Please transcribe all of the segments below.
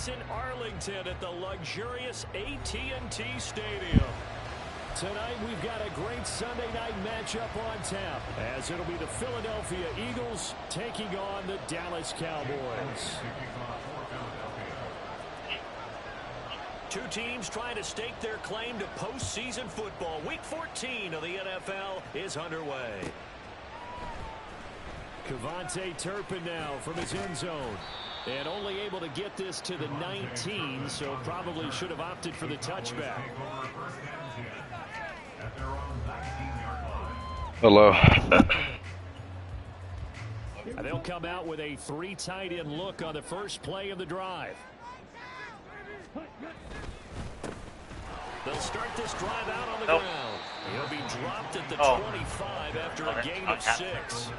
It's in Arlington at the luxurious AT&T Stadium. Tonight we've got a great Sunday night matchup on tap, as it'll be the Philadelphia Eagles taking on the Dallas Cowboys. Two teams trying to stake their claim to postseason football. Week 14 of the NFL is underway. Cavante Turpin now from his end zone. And only able to get this to the 19, so probably should have opted for the touchback. Hello. They'll come out with a 3 tight end look on the first play of the drive. They'll start this drive out on the ground. He'll be dropped at the 25 after a gain of 6.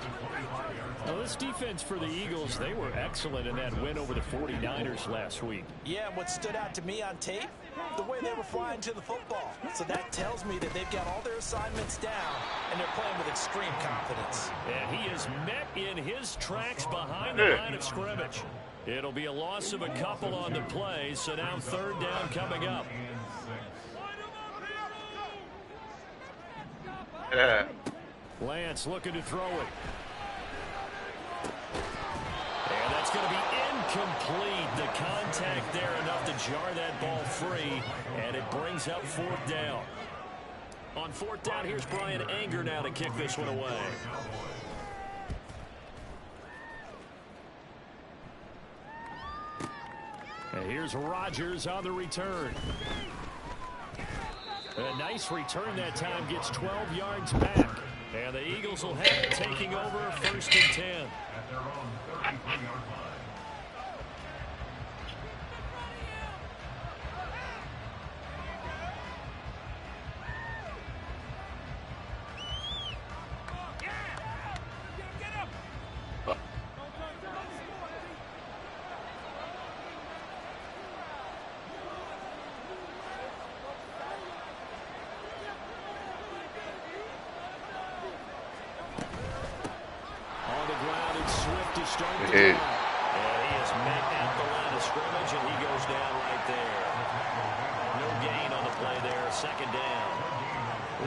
Well, this defense for the Eagles, they were excellent in that win over the 49ers last week. Yeah, and what stood out to me on tape, the way they were flying to the football. So that tells me that they've got all their assignments down, and they're playing with extreme confidence. And he is met in his tracks behind the line of scrimmage. It'll be a loss of a couple on the play, so now 3rd down coming up. Lance looking to throw it. And that's going to be incomplete. The contact there enough to jar that ball free, and it brings up 4th down. On 4th down, here's Brian Anger now to kick this one away. And here's Rodgers on the return. A nice return that time, gets 12 yards back. And the Eagles will have it taking over 1st and 10. And he is met at the line of scrimmage, and he goes down right there. No gain on the play there, 2nd down.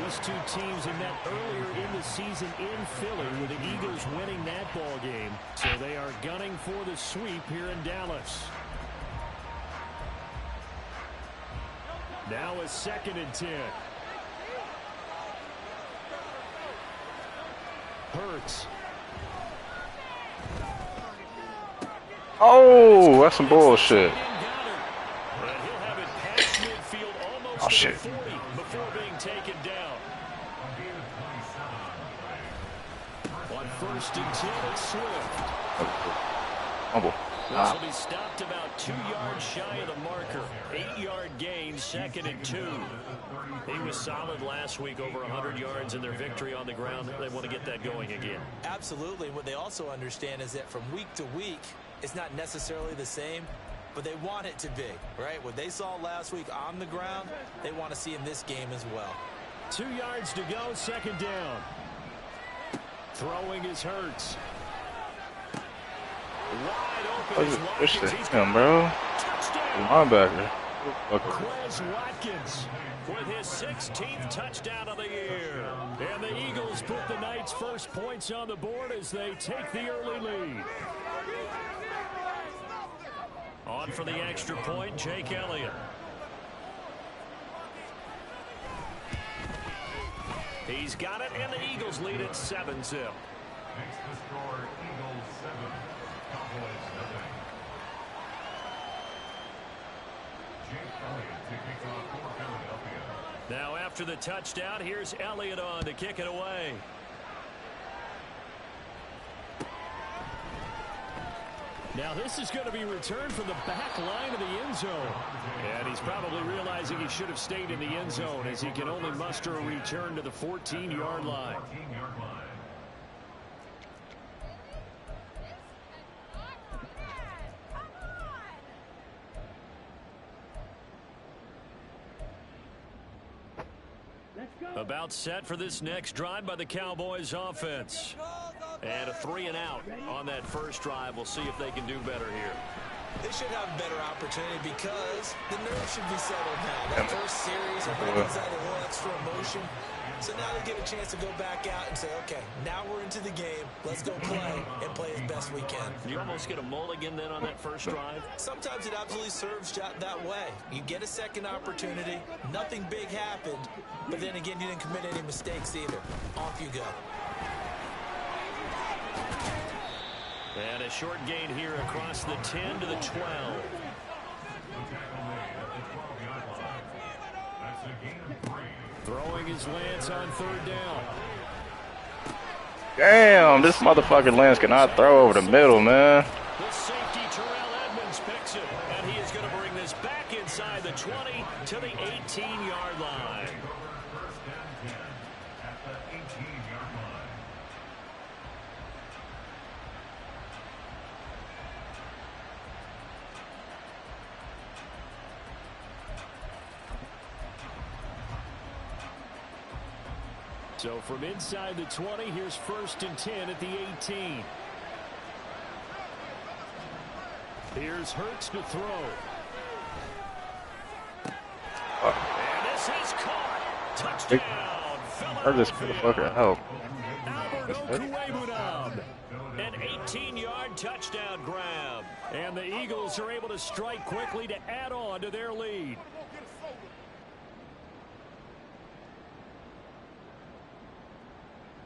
These two teams have met earlier in the season in Philly, with the Eagles winning that ball game. So they are gunning for the sweep here in Dallas. Now a 2nd and 10. Hurts. Oh, that's some bullshit. Oh, shit. Before being taken down. On 1st and 10, it's Swift. Humble. This will be stopped about 2 yards shy of the marker. 8-yard gain, 2nd and 2. He was solid last week, over 100 yards in their victory on the ground. They want to get that going again. Absolutely. What they also understand is that from week to week, it's not necessarily the same, but they want it to be, right? What they saw last week on the ground, they want to see in this game as well. 2 yards to go, 2nd down. Throwing is Hurts. Wide open is Watkins. He's him, bro. Linebacker. Quez Watkins with his 16th touchdown of the year. And the Eagles put the Knights' first points on the board as they take the early lead. On for the extra point, Jake Elliott. He's got it, and the Eagles lead at 7-0. Makes the score Eagles 7, Cowboys 0. Jake Elliott to kick off for Philadelphia. Now after the touchdown, here's Elliott on to kick it away. Now this is going to be returned from the back line of the end zone. And he's probably realizing he should have stayed in the end zone, as he can only muster a return to the 14-yard line. About set for this next drive by the Cowboys offense. And a 3-and-out on that first drive. We'll see if they can do better here. They should have a better opportunity because the nerves should be settled now. That first series, everybody's had a little extra emotion. So now they get a chance to go back out and say, okay, now we're into the game. Let's go play and play as best we can. Do you almost get a mulligan then on that first drive? Sometimes it absolutely serves that way. You get a second opportunity. Nothing big happened. But then again, you didn't commit any mistakes either. Off you go. And a short gain here across the 10 to the 12. Throwing his Lance on third down. Damn, this motherfucking Lance cannot throw over the middle, man. The safety Terrell Edmonds picks it, and he is going to bring this back inside the 20 to the 18-yard line. So from inside the 20, here's 1st and 10 at the 18. Here's Hurts to throw. And this is caught. Touchdown. Hurt this motherfucker out. An 18-yard touchdown grab. And the Eagles are able to strike quickly to add on to their lead.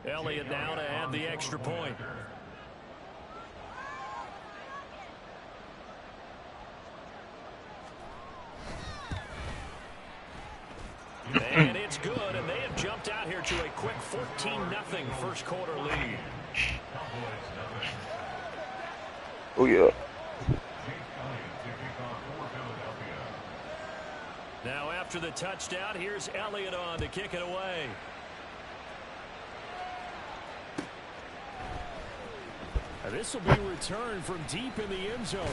Elliott now to add the extra point. And it's good, and they have jumped out here to a quick 14-0 first quarter lead. Oh, yeah. Now after the touchdown, here's Elliott on to kick it away. This will be returned from deep in the end zone.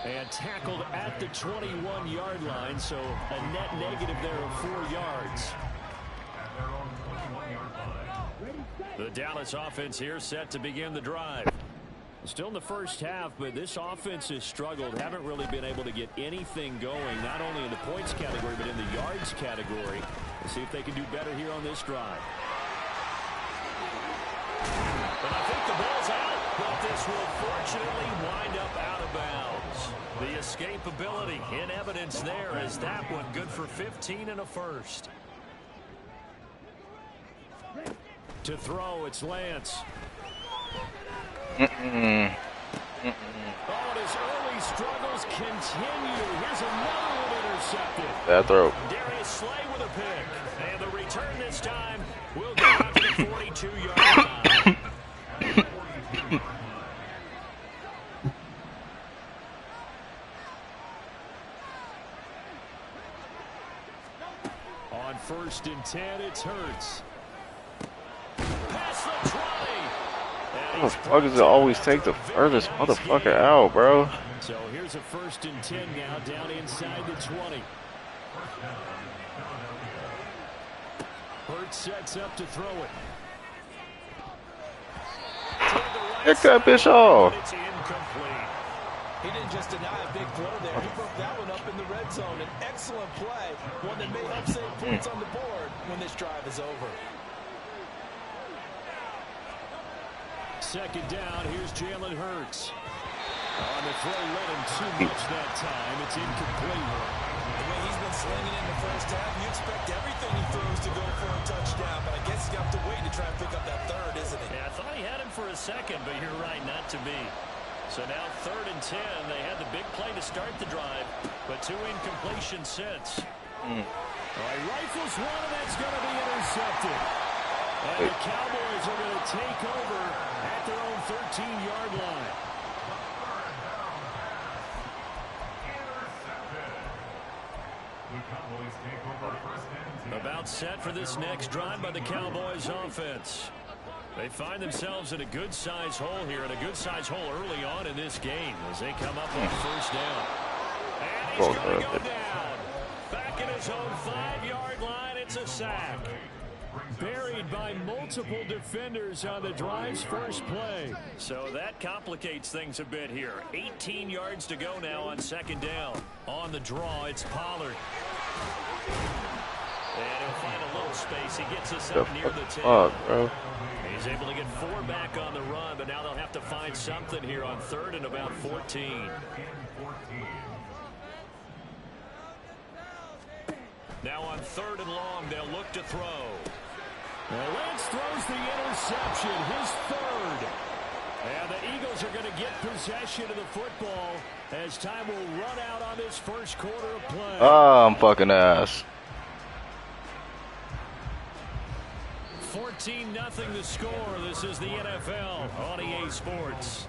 And tackled at the 21-yard line, so a net negative there of 4 yards. The Dallas offense here set to begin the drive. Still in the first half, but this offense has struggled. Haven't really been able to get anything going, not only in the points category, but in the yards category. We'll see if they can do better here on this drive. And I think the ball's out, but this will fortunately wind up out of bounds. The escapability in evidence there as that one good for 15 and a first. To throw, it's Lance. Oh, and his early struggles continue. Here's another one intercepted. Bad throw. Darius Slay with a pick. And the return this time will go out to the 42-yard line. On 1st and 10, it's Hurts. Pass the 20. How the fuck does it always take the furthest motherfucker out, bro? So here's a 1st and 10 now down inside the 20. Hurts sets up to throw it. Pick that bitch off. It's incomplete. He didn't just deny a big throw there. He broke that one up in the red zone. An excellent play. One that may help save points on the board when this drive is over. 2nd down, here's Jalen Hurts. On the throw, led him too much that time. It's incomplete. The way he's been slinging in the first half, you expect everything he throws to go for a touchdown, but I guess he's got to wait to try and pick up that third, isn't he? Yeah, I thought he had him for a second, but you're right, not to be. So now 3rd and 10. They had the big play to start the drive, but 2 incompletions since. All right, rifles one, and that's going to be intercepted. And the Cowboys are going to take over at their own 13-yard line. About set for this next drive by the Cowboys offense. They find themselves in a good-sized hole here, and a good-sized hole early on in this game as they come up on 1st down. And he's going to go down. Back in his own 5-yard line, it's a sack. Buried by multiple defenders on the drive's first play. So that complicates things a bit here. 18 yards to go now on second down. On the draw, it's Pollard. And he'll find a little space. He gets us up near the 10. Bro. He's able to get 4 back on the run, but now they'll have to find something here on third and about 14. Now on third and long, they'll look to throw. Lance throws the interception, his third. And the Eagles are going to get possession of the football as time will run out on this first quarter of play. Oh, I'm fucking ass. 14-0 the score. This is the NFL on EA Sports.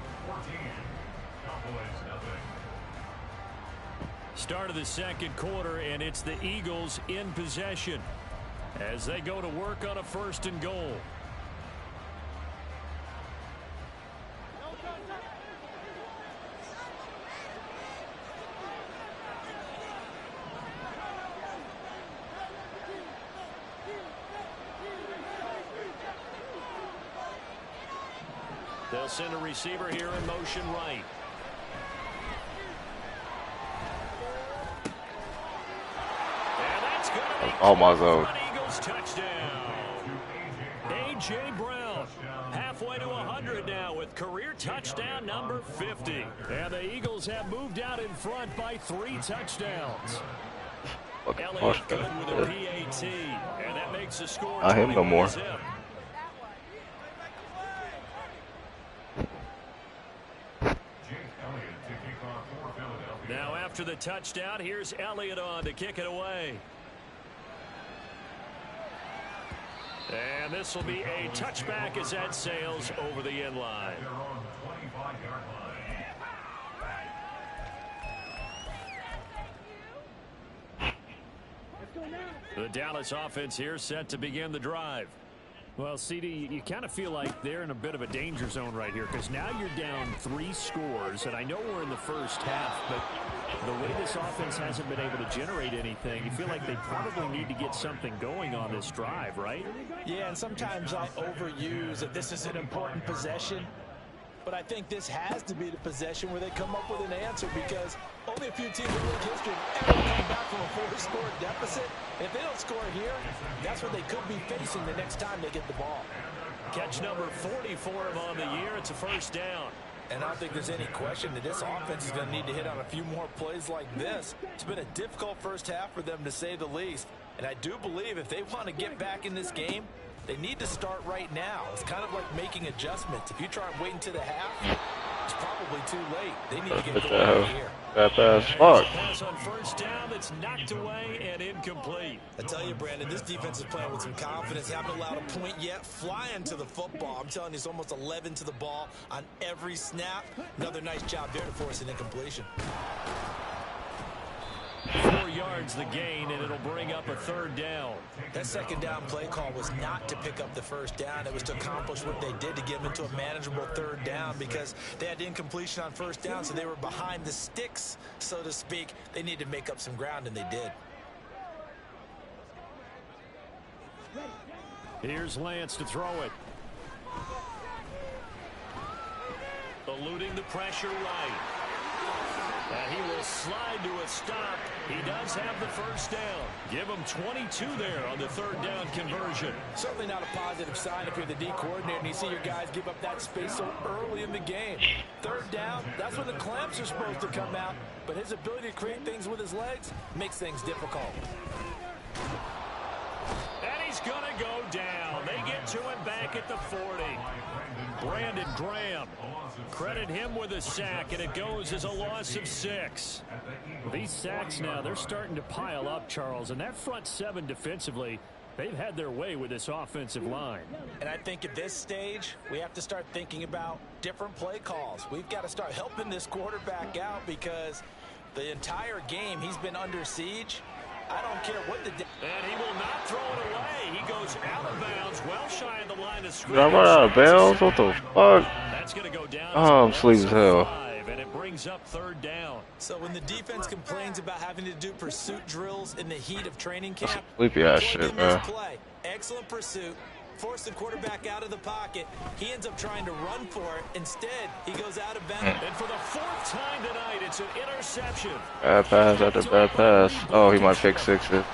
Start of the second quarter, and it's the Eagles in possession as they go to work on a first and goal. They'll send a receiver here in motion right. Oh my zone. Eagles touchdown. A.J. Brown halfway to 100 now with career touchdown number 50. And the Eagles have moved out in front by 3 touchdowns. Elliott good with a PAT, and that makes the score. Not him no more. Now after the touchdown, here's Elliott on to kick it away. And this will be a touchback as that sails over the end line. The Dallas offense here set to begin the drive. Well, CD, you kind of feel like they're in a bit of a danger zone right here because now you're down 3 scores, and I know we're in the first half, but the way this offense hasn't been able to generate anything, you feel like they probably need to get something going on this drive, right? Yeah, and sometimes I'll overuse that this is an important possession. But I think this has to be the possession where they come up with an answer because only a few teams in league history ever come back from a 4-score deficit. If they don't score here, that's what they could be facing the next time they get the ball. Catch number 40 for him on the year. It's a first down. And I don't think there's any question that this offense is going to need to hit on a few more plays like this. It's been a difficult first half for them, to say the least. And I do believe if they want to get back in this game, they need to start right now. It's kind of like making adjustments. If you try and wait until the half, it's probably too late. They need to get going here. That ass fuck. Pass on first down that's knocked away and incomplete. I tell you, Brandon, this defense is playing with some confidence. Haven't allowed a point yet. Flying to the football. I'm telling you, it's almost 11 to the ball on every snap. Another nice job there to force an incompletion. 4 yards the gain, and it'll bring up a third down. That second down play call was not to pick up the first down. It was to accomplish what they did to get them into a manageable third down because they had incompletion on first down, so they were behind the sticks, so to speak. They needed to make up some ground, and they did. Here's Lance to throw it. Eluding the pressure right. And he will slide to a stop. He does have the first down. Give him 22 there on the third down conversion. Certainly not a positive sign if you're the D coordinator and you see your guys give up that space so early in the game. Third down, that's when the clamps are supposed to come out. But his ability to create things with his legs makes things difficult. And he's going to go down. They get to him back at the 40. Brandon Graham. Credit him with a sack, and it goes as a loss of 6. These sacks now, they're starting to pile up, Charles, and that front 7 defensively, they've had their way with this offensive line. And I think at this stage, we have to start thinking about different play calls. We've got to start helping this quarterback out because the entire game he's been under siege. I don't care what the... And he will not throw it away. He goes out of bounds, well shy of the line of scrimmage. Did I run out of bounds? What the fuck? That's going to go down. Oh, I'm sleepy as hell. and it brings up 3rd down. So when the defense complains about having to do pursuit drills in the heat of training camp, Sleepy ass plug shit, in this man. play. Excellent pursuit. Force the quarterback out of the pocket. He ends up trying to run for it. Instead, he goes out of bounds. And for the 4th time tonight, it's an interception. Bad pass after bad pass. Oh, he might pick 6 it. And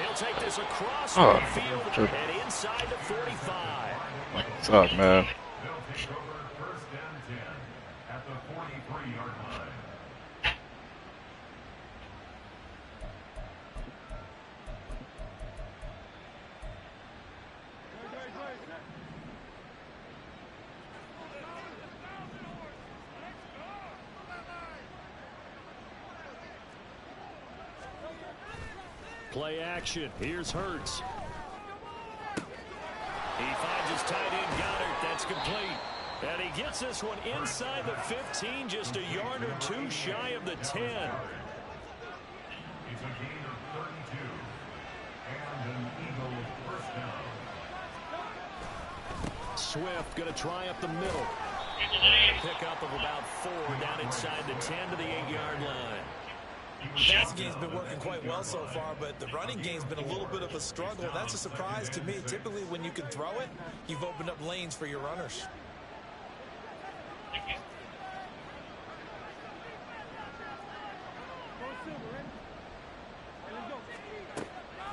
he'll take this across Oh. midfield and inside the 45. What's up, man? They'll take over 1st and 10 at the 43-yard line. Play action. Here's Hurts. He finds his tight end, Goddard. That's complete. And he gets this one inside the 15, just a yard or 2 shy of the 10. It's a gain of 32 and an Eagles 1st down. Swift going to try up the middle. Pick up of about 4 down inside the 10 to the 8-yard line. The passing game's been working quite well so far, but the running game's been a little bit of a struggle. That's a surprise to me. Typically, when you can throw it, you've opened up lanes for your runners.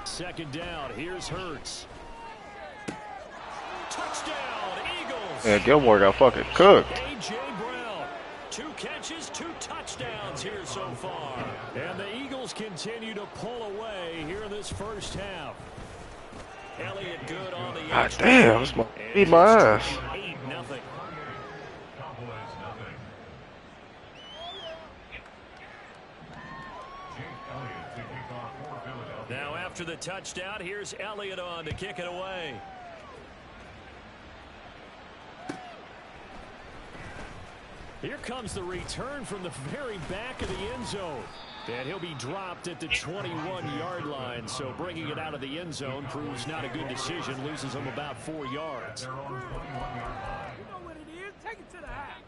Second down. Here's Hurts. Touchdown, Eagles. Yeah, Gilmore got fucking cooked. A.J. Brown. 2 catches, 2 touchdowns here so far. And the Eagles continue to pull away here in this first half. Elliott good on the God edge. damn, this might beat my ass. 8-0. Cowboys nothing. Jake Elliott to kick off for Philadelphia. Now after the touchdown, here's Elliott on to kick it away. Here comes the return from the very back of the end zone. And he'll be dropped at the 21-yard line. So bringing it out of the end zone proves not a good decision. Loses him about 4 yards. Their own 21-yard line. You know what it is. Take it to the house.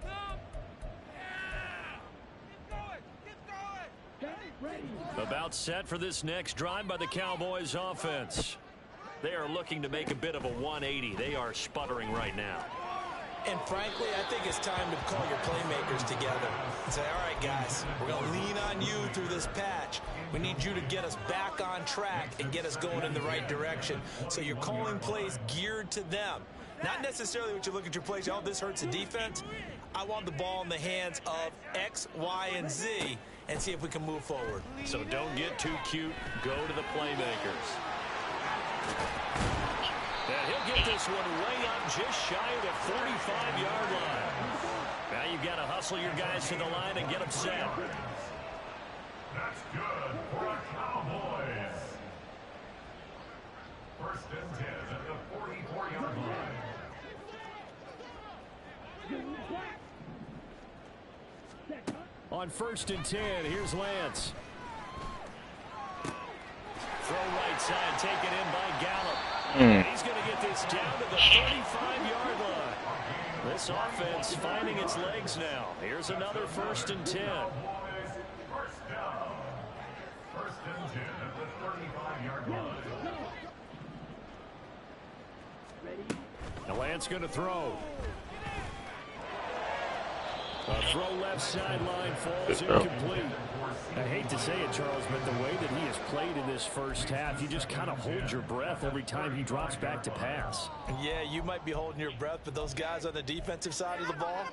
About set for this next drive by the Cowboys offense. They are looking to make a bit of a 180. They are sputtering right now. And frankly, I think it's time to call your playmakers together and say, all right, guys, we're going to lean on you through this patch. We need you to get us back on track and get us going in the right direction. So you're calling plays geared to them. Not necessarily what you look at your plays, oh, this hurts the defense. I want the ball in the hands of X, Y, and Z and see if we can move forward. So don't get too cute. Go to the playmakers. And he'll get this one way up just shy of the 45-yard line. Now you've got to hustle your guys to the line and get them set. That's good for the Cowboys. 1st and 10 at the 44-yard line. On 1st and 10, here's Lance. Throw right side, taken in by Gallup. He's going to get this down to the 35-yard line. This offense finding its legs now. Here's another 1st and 10. Cowboys 1st down. 1st and 10 at the 35-yard line. Now Lance going to throw. A throw left sideline falls incomplete. I hate to say it, Charles, but the way that he has played in this first half, you just kind of hold your breath every time he drops back to pass. Yeah, you might be holding your breath, but those guys on the defensive side of the ball,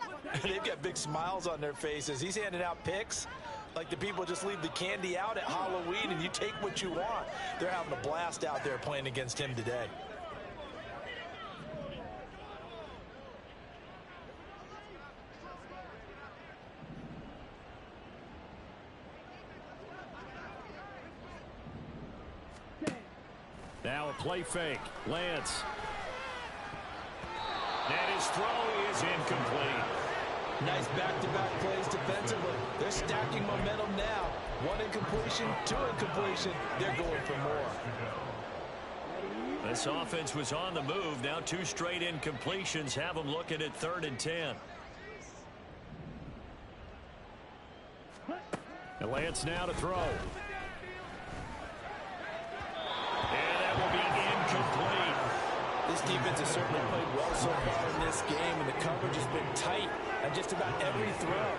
they've got big smiles on their faces. He's handing out picks like the people just leave the candy out at Halloween and you take what you want. They're having a blast out there playing against him today. Now a play fake. Lance. And his throw is incomplete. Nice back-to-back plays defensively. They're stacking momentum now. 1 incompletion, 2 incompletion. They're going for more. This offense was on the move. Now 2 straight incompletions have them looking at 3rd and 10. And Lance now to throw. And that will be incomplete. This defense has certainly played well so far in this game, and the coverage has been tight on just about every throw.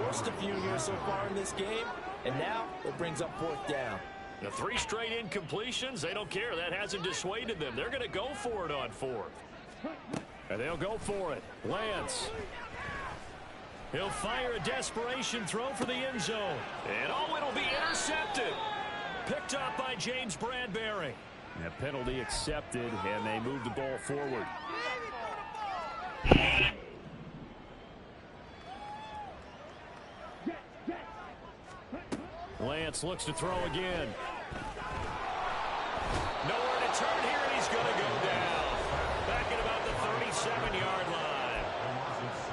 Forced a few here so far in this game, and now it brings up 4th down. The 3 straight incompletions, they don't care. That hasn't dissuaded them. They're going to go for it on 4th. And they'll go for it. Lance. He'll fire a desperation throw for the end zone. And oh, it'll be intercepted. Picked up by James Bradbury. And a penalty accepted, and they move the ball forward. Lance looks to throw again. Nowhere to turn here, and he's going to go down. Back at about the 37-yard line.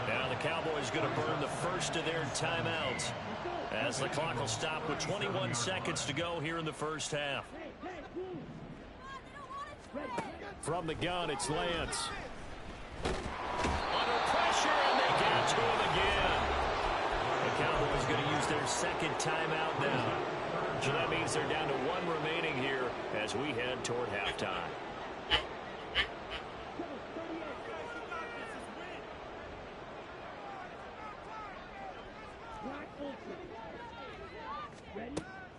Now the Cowboys going to burn the first of their timeouts as the clock will stop with 21 seconds to go here in the first half. From the gun, it's Lance. Under pressure, and they get to him again. The Cowboys going to use their second timeout now. So that means they're down to 1 remaining here as we head toward halftime.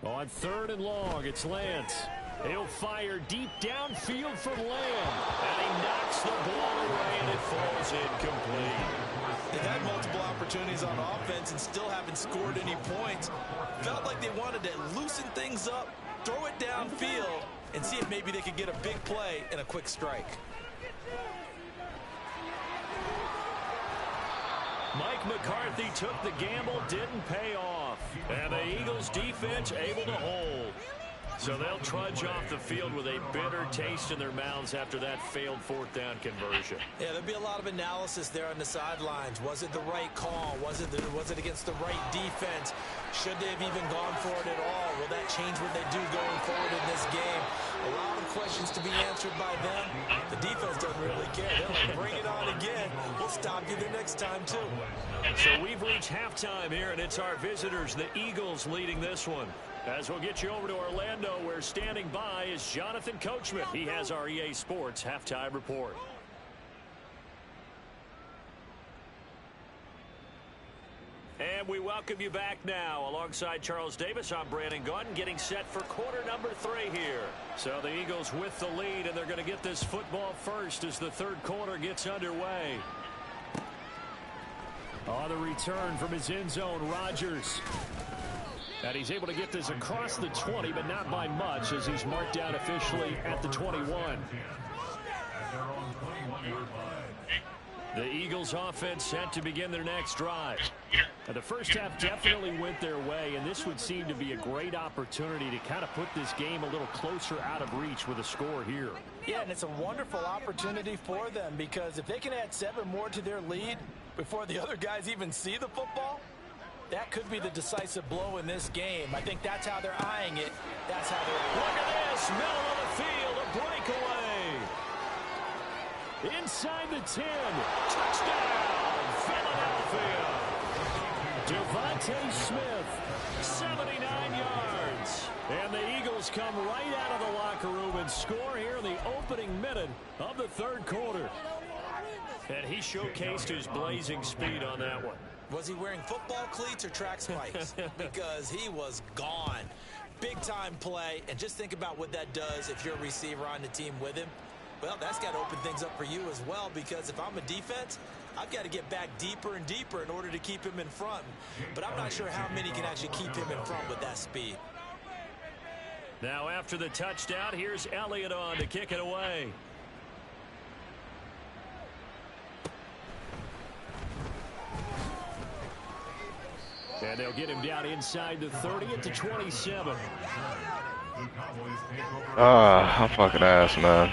On 3rd and long, it's Lance. He'll fire deep downfield for Lamb. And he knocks the ball away, and it falls incomplete. They've had multiple opportunities on offense and still haven't scored any points. Felt like they wanted to loosen things up, throw it downfield, and see if maybe they could get a big play and a quick strike. Mike McCarthy took the gamble, didn't pay off. And the Eagles defense able to hold. So they'll trudge off the field with a bitter taste in their mouths after that failed 4th down conversion. Yeah, there'll be a lot of analysis there on the sidelines. Was it the right call? Was it against the right defense? Should they have even gone for it at all? Will that change what they do going forward in this game? A lot of questions to be answered by them. The defense doesn't really care. They're like, bring it on again. We'll stop you the next time, too. So we've reached halftime here, and it's our visitors, the Eagles, leading this one. As we'll get you over to Orlando, where standing by is Jonathan Coachman. He has our EA Sports halftime report. And we welcome you back now. Alongside Charles Davis, I'm Brandon Gordon, getting set for quarter number 3 here. So the Eagles with the lead, and they're going to get this football first as the 3rd quarter gets underway. On the return from his end zone, Rodgers. And he's able to get this across the 20, but not by much, as he's marked down officially at the 21. The Eagles offense set to begin their next drive. Now, the first half definitely went their way, and this would seem to be a great opportunity to kind of put this game a little closer out of reach with a score here. Yeah, and it's a wonderful opportunity for them, because if they can add 7 more to their lead before the other guys even see the football, that could be the decisive blow in this game. I think that's how they're eyeing it. That's how they're... Look at this, middle of the field, a breakaway. Inside the 10, touchdown, Philadelphia. Devontae Smith, 79 yards. And the Eagles come right out of the locker room and score here in the opening minute of the 3rd quarter. And he showcased his blazing speed on that one. Was he wearing football cleats or track spikes? Because he was gone. Big-time play, and just think about what that does if you're a receiver on the team with him. Well, that's got to open things up for you as well, because if I'm a defense, I've got to get back deeper and deeper in order to keep him in front. But I'm not sure how many can actually keep him in front with that speed. Now after the touchdown, here's Elliott on to kick it away. And they'll get him down inside the 30 at the 27. Ah, I'm fucking ass, man.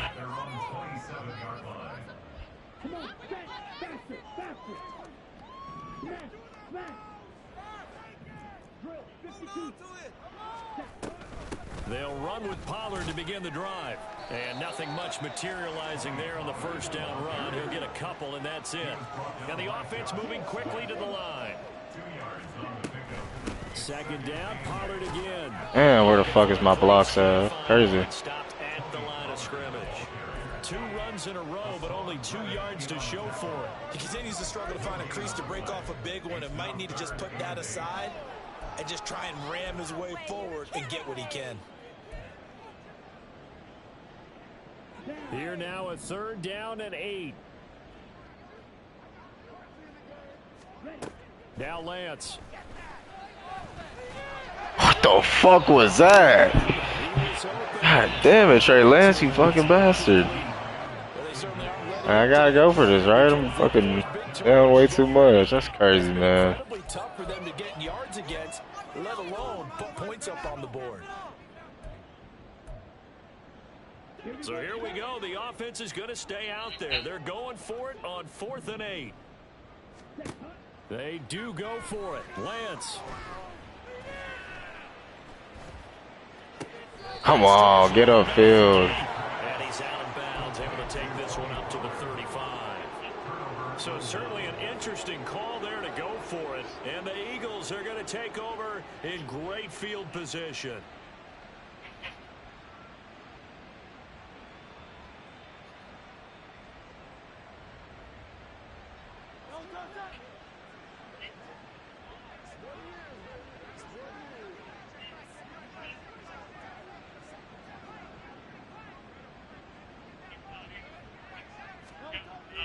They'll run with Pollard to begin the drive. And nothing much materializing there on the first down run. He'll get a couple, and that's it. And the offense moving quickly to the line. Second down, Pollard again. Man, where the fuck is my blocks at? Crazy. Stopped at the line of scrimmage. 2 runs in a row, but only 2 yards to show for it. He continues to struggle to find a crease to break off a big one and might need to just put that aside and just try and ram his way forward and get what he can. Here now, a 3rd down and 8. Now Lance. What the fuck was that? God damn it, Trey Lance, you fucking bastard. I gotta go for this, right? I'm fucking down way too much. That's crazy, man. Incredibly tough for them to get yards against, let alone put points up on the board. So here we go. The offense is going to stay out there. They're going for it on 4th and 8. They do go for it. Lance. Come on, get upfield. And he's out of bounds, able to take this one up to the 35. So certainly an interesting call there to go for it. And the Eagles are going to take over in great field position.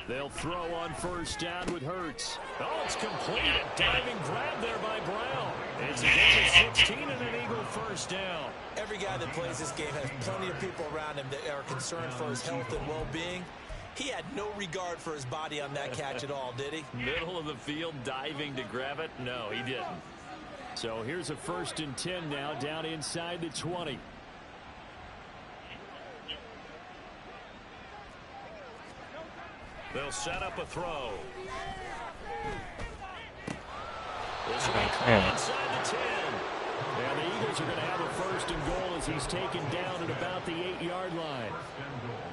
They'll throw on 1st down with Hurts. Oh, it's complete. A diving grab there by Brown. It's a gain of 16 and an Eagle 1st down. Every guy that plays this game has plenty of people around him that are concerned for his health and well-being. He had no regard for his body on that catch at all, did he? Middle of the field, diving to grab it? No, he didn't. So here's a 1st and 10 now, down inside the 20. They'll set up a throw. This will be caught inside the 10. And the Eagles are going to have a 1st and goal as he's taken down at about the 8-yard line.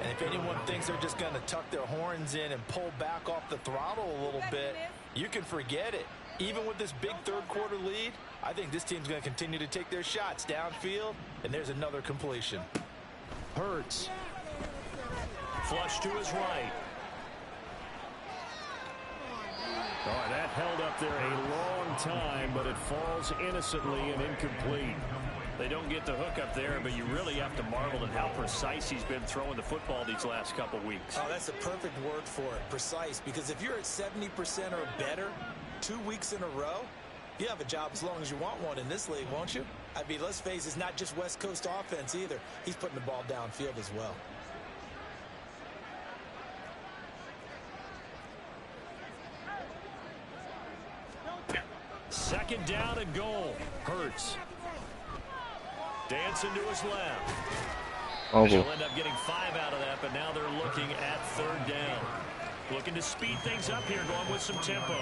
And if anyone thinks they're just going to tuck their horns in and pull back off the throttle a little bit, you can forget it. Even with this big 3rd quarter lead, I think this team's going to continue to take their shots downfield, and there's another completion. Hurts. Flush to his right. Oh, that held up there a long time, but it falls innocently and incomplete. They don't get the hook up there, but you really have to marvel at how precise he's been throwing the football these last couple weeks. Oh, that's the perfect word for it, precise, because if you're at 70% or better 2 weeks in a row, you have a job as long as you want one in this league, won't you? I mean, let's face it, it's not just West Coast offense either. He's putting the ball downfield as well. Second down and goal. Hurts. Dancing to his left. Oh, They'll end up getting 5 out of that, but now they're looking at 3rd down. Looking to speed things up here, going with some tempo.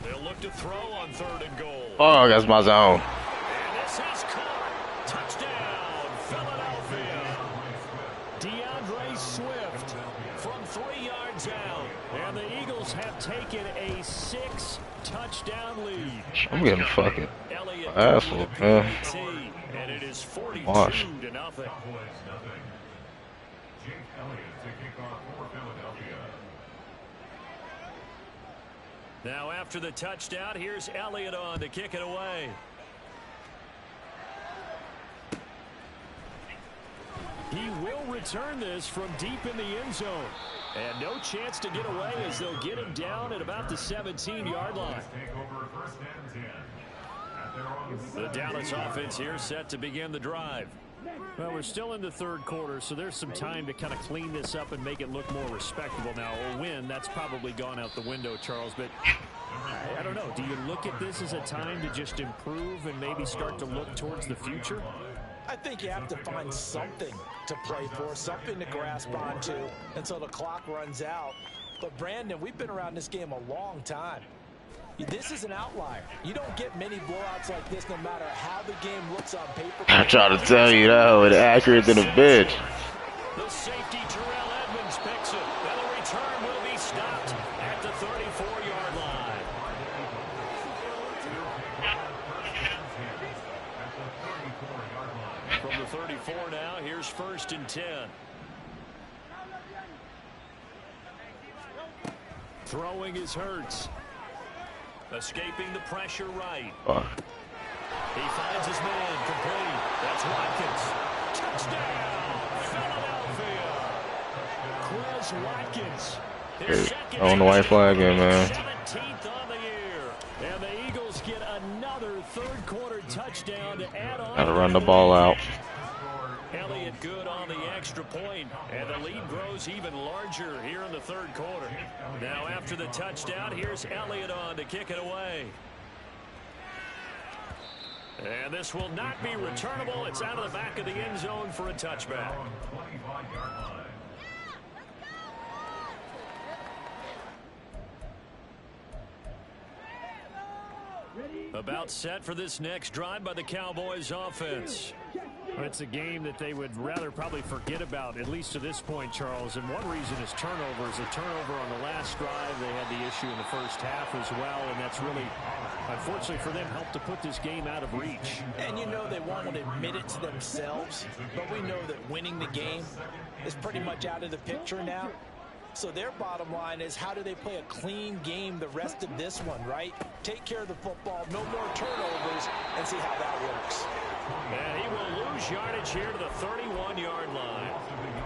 They'll look to throw on 3rd and goal. oh, that's my zone. And this is caught. Touchdown, Philadelphia. DeAndre Swift from 3 yards out. And the Eagles have taken a 6-touchdown lead. I'm getting fucking Elliott asshole, man. And it is 42 Wash. to nothing. Jake Elliott to kick off for Philadelphia. Now after the touchdown, here's Elliott on to kick it away. He will return this from deep in the end zone. And no chance to get away as they'll get him down at about the 17-yard line. Take over 1st and 10. At their own The Dallas offense here set to begin the drive. Well, we're still in the 3rd quarter, so there's some time to kind of clean this up and make it look more respectable. Now, a win, that's probably gone out the window, Charles, but I don't know. Do you look at this as a time to just improve and maybe start to look towards the future? I think you have to find something to play for, something to grasp onto until the clock runs out. But, Brandon, we've been around this game a long time. This is an outlier. You don't get many blowouts like this no matter how the game looks on paper. I try to tell you that was accurate than a bitch. The safety, Terrell Edmonds, picks it. They'll return will be stopped at the 34-yard line. From the 34 now, here's 1st and 10. Throwing is Hurts. Escaping the pressure right. He finds his man complete. That's Watkins. Touchdown, Philadelphia. Chris Watkins. On the white flag here, man. 17th on the year. And the Eagles get another third-quarter touchdown to add on. Gotta run the ball out. Elliott good on the extra point, and the lead grows even larger here in the third quarter. Now after the touchdown, here's Elliott on to kick it away. And this will not be returnable. It's out of the back of the end zone for a touchback. About set for this next drive by the Cowboys offense. Well, it's a game that they would rather probably forget about, at least to this point, Charles. And one reason is turnovers. A turnover on the last drive. They had the issue in the first half as well, and that's really, unfortunately for them, helped to put this game out of reach. And you know they won't admit it to themselves, but we know that winning the game is pretty much out of the picture now. So their bottom line is, how do they play a clean game the rest of this one, right? Take care of the football, no more turnovers, and see how that works. And he will lose yardage here to the 31-yard line.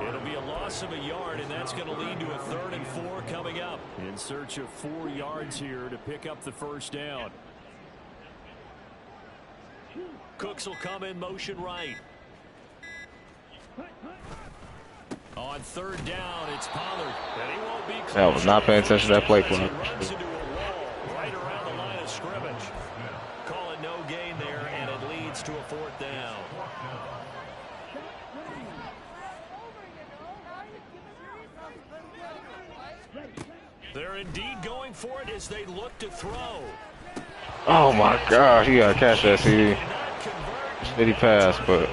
It'll be a loss of a yard, and that's going to lead to a 3rd and 4 coming up. In search of 4 yards here to pick up the first down. Cooks will come in motion right. On 3rd down, it's Pollard. And he won't be close. I was not paying attention to that play clock. He runs into a wall right around the line of scrimmage. Call it no gain there, and it leads to a 4th down. They're indeed going for it as they look to throw. Oh my gosh, you gotta catch that, CD. Shitty pass, but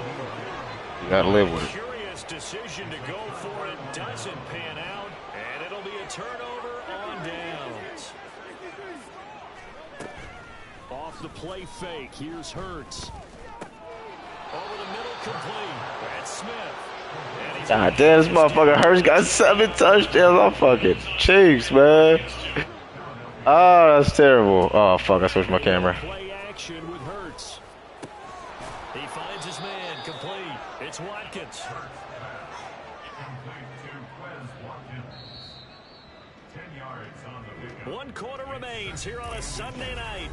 you gotta live with it. Curious decision to go for it. Doesn't pan out, and it'll be a turnover on downs. Off the play fake, here's Hurts. Over the middle, complete. That's Smith. God damn, this motherfucker Hurts got 7 touchdowns. I'm fucking Chiefs, man. Oh, that's terrible. Oh, fuck, I switched my camera. Play action with Hurts. He finds his man, complete. It's Watkins. 1 quarter remains here on a Sunday night.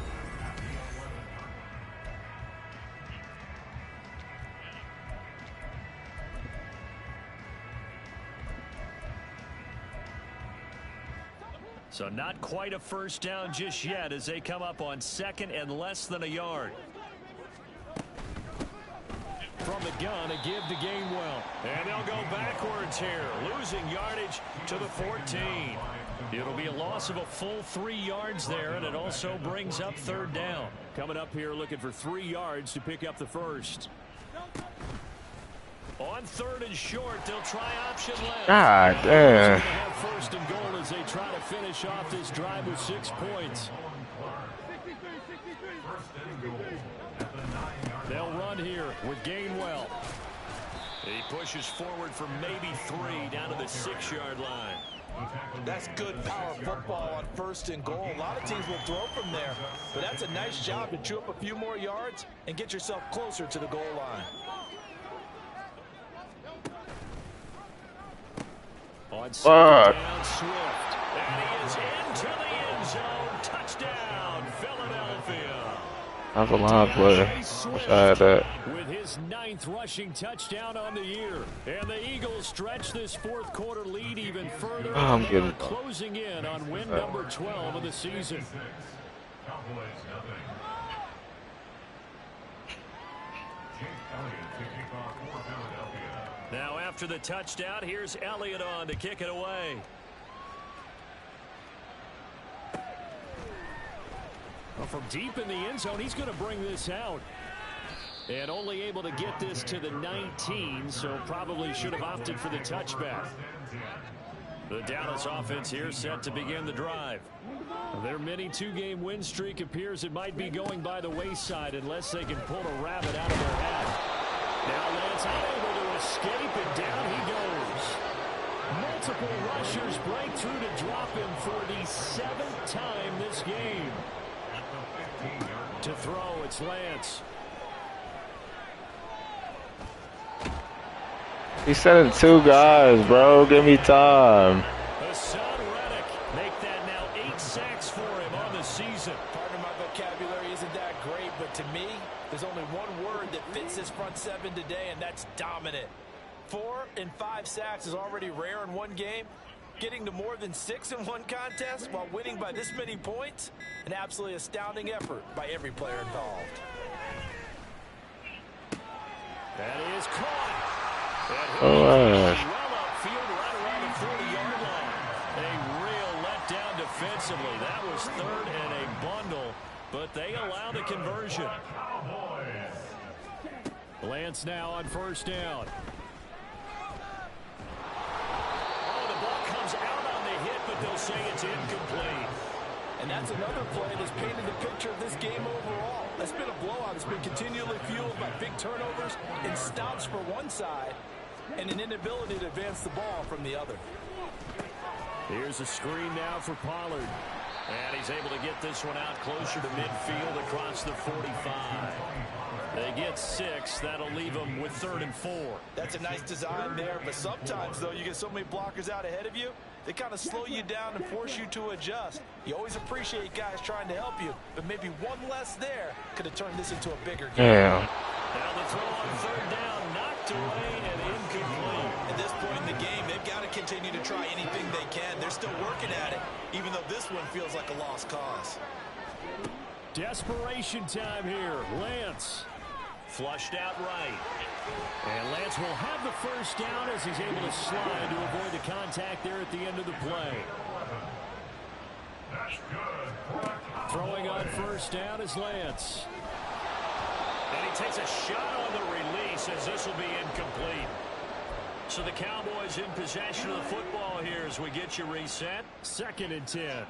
So not quite a first down just yet as they come up on 2nd and less than a yard. From the gun, a give to Gainwell. And they'll go backwards here, losing yardage to the 14. It'll be a loss of a full 3 yards there, and it also brings up 3rd down. Coming up here looking for 3 yards to pick up the first. On 3rd and short, they'll try option left. God damn. Have 1st and goal as they try to finish off this drive with 6 points. They'll run here with Gainwell. He pushes forward for maybe 3 down to the 6-yard line. That's good power football on 1st and goal. A lot of teams will throw from there, but that's a nice job to chew up a few more yards and get yourself closer to the goal line. On 2nd down, Swift. And he is into the end zone. Touchdown, Philadelphia. That's a line play. Wish I had that. With his 9th rushing touchdown on the year. And the Eagles stretch this 4th quarter lead even further. Oh, I'm getting closing in on win number 12 of the season. Now after the touchdown, here's Elliott on to kick it away. Well, from deep in the end zone, he's going to bring this out. And only able to get this to the 19, so probably should have opted for the touchback. The Dallas offense here set to begin the drive. Their mini two-game win streak appears it might be going by the wayside unless they can pull a rabbit out of their hat. Now Lance unable to escape, and down he goes. Multiple rushers break through to drop him for the 7th time this game. To throw, it's Lance. He's sending 2 guys, bro. Give me time. Hassan Reddick make that now 8 sacks for him on the season. Pardon my vocabulary isn't that great, but to me, there's only one word that fits this front 7 today, and that's dominant. 4 and 5 sacks is already rare in one game. Getting to more than 6 in one contest while winning by this many points, an absolutely astounding effort by every player involved. That is caught. Oh, Well upfield right around the 40-yard line. A real letdown defensively. That was 3rd and a bundle, but they allow the conversion. Lance now on 1st down. Oh, the ball comes out on the hit, but they'll say it's incomplete. And that's another play that's painted the picture of this game overall. That's been a blowout. It's been continually fueled by big turnovers and stops for one side and an inability to advance the ball from the other. Here's a screen now for Pollard. And he's able to get this one out closer to midfield across the 45. They get 6. That'll leave them with 3rd and 4. That's a nice design there, but sometimes, though, you get so many blockers out ahead of you, they kind of slow you down and force you to adjust. You always appreciate guys trying to help you, but maybe one less there could have turned this into a bigger game. damn. Now the throw on 3rd down, knocked away and incomplete. At this point in the game, they've got to continue to try anything they can. They're still working at it, even though this one feels like a lost cause. Desperation time here. Lance. Flushed out right. And Lance will have the 1st down as he's able to slide to avoid the contact there at the end of the play. Throwing on 1st down is Lance. And he takes a shot on the release as this will be incomplete. So the Cowboys in possession of the football here as we get you reset. 2nd and 10.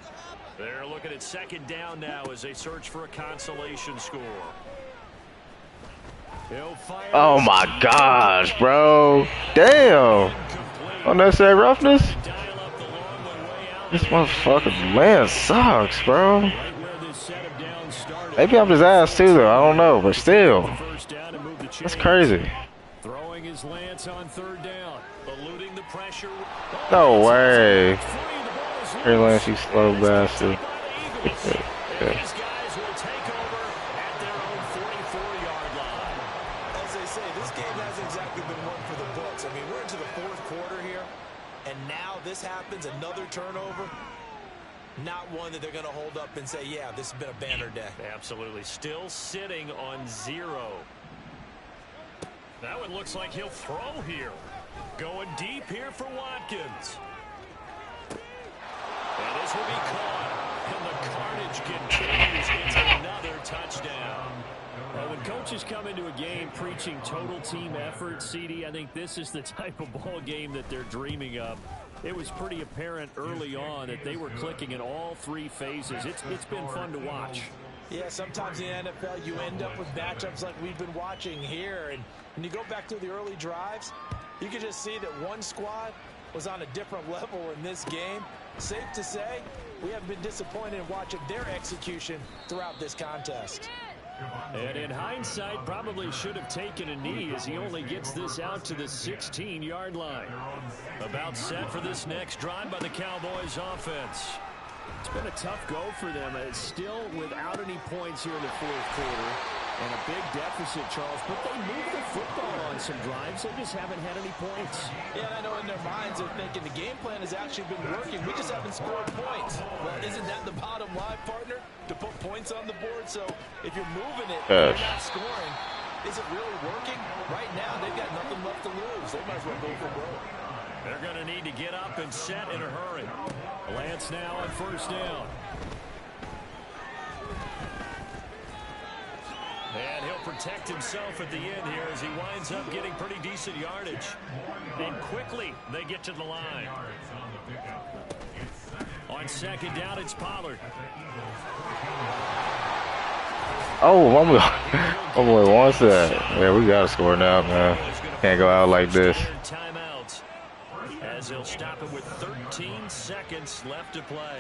They're looking at 2nd down now as they search for a consolation score. He'll fire. Oh my gosh, bro. Damn. Unnecessary roughness. Dial up the long way out. This motherfucking Lance sucks, bro. Right where this set of downs started. Maybe I'm just ass too, though. I don't know, but still. 1st down and move the chains. That's crazy. Throwing his Lance on 3rd down. Eluding the pressure. No way. Hey, Free, Lance, you slow bastard. And these guys will take over at their own 44-yard line. As they say, this game hasn't exactly been one for the books. I mean, we're into the 4th quarter here, and now this happens, another turnover. Not one that they're going to hold up and say, yeah, this has been a banner day. Absolutely. Still sitting on 0. That one looks like he'll throw here. Going deep here for Watkins. And this will be caught. And the carnage continues into another touchdown. Well, when coaches come into a game preaching total team effort, CD, I think this is the type of ball game that they're dreaming of. It was pretty apparent early on that they were clicking in all 3 phases. It's been fun to watch. Yeah, sometimes in the NFL you end up with matchups like we've been watching here. And when you go back to the early drives, you can just see that one squad was on a different level in this game. Safe to say, we have been disappointed in watching their execution throughout this contest. And in hindsight, probably should have taken a knee as he only gets this out to the 16-yard line. About set for this next drive by the Cowboys offense. It's been a tough go for them. It's still without any points here in the 4th quarter. And a big deficit, Charles. But they moved the football on some drives. They just haven't had any points. Yeah, and I know in their minds they're thinking the game plan has actually been working. We just haven't scored points. Well, isn't that the bottom line, partner? To put points on the board. So if you're moving it, you're not scoring. Is it really working? Right now, they've got nothing left to lose. They might as well go for broke. They're going to need to get up and set in a hurry. Lance now on 1st down. And he'll protect himself at the end here as he winds up getting pretty decent yardage. And quickly they get to the line. On second down, it's Pollard. Oh, my boy wants that. Yeah, we got to score now, man. Can't go out like this. Timeout, as he'll stop it with 13 seconds left to play.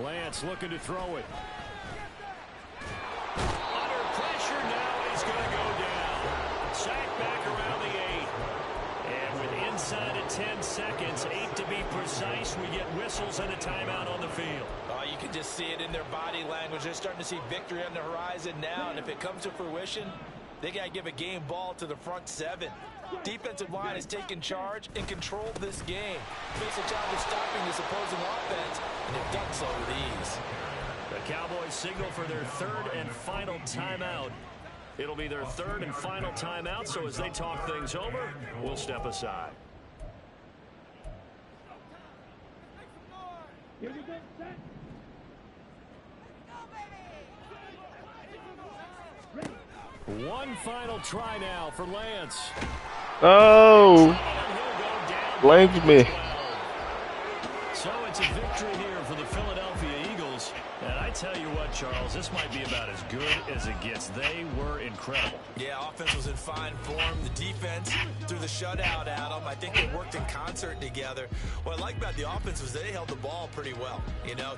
Lance looking to throw it. Under pressure now, he's going to go down. Sack back around the 8. And with inside of 10 seconds, 8 to be precise, we get whistles and a timeout on the field. You can just see it in their body language. They're starting to see victory on the horizon now, and if it comes to fruition, they got to give a game ball to the front 7. Defensive line has taken charge and controlled this game. Face a challenge of stopping this opposing offense, and they've done so with ease. The Cowboys signal for their 3rd and final timeout. It'll be their 3rd and final timeout, so as they talk things over, we'll step aside. One final try now for Lance. Oh, blanked me. So it's a victory here for the Philadelphia Eagles. And I tell you what, Charles, this might be about as good as it gets. They were incredible. Yeah, offense was in fine form. The defense threw the shutout at them. I think they worked in concert together. What I like about the offense was they held the ball pretty well. You know,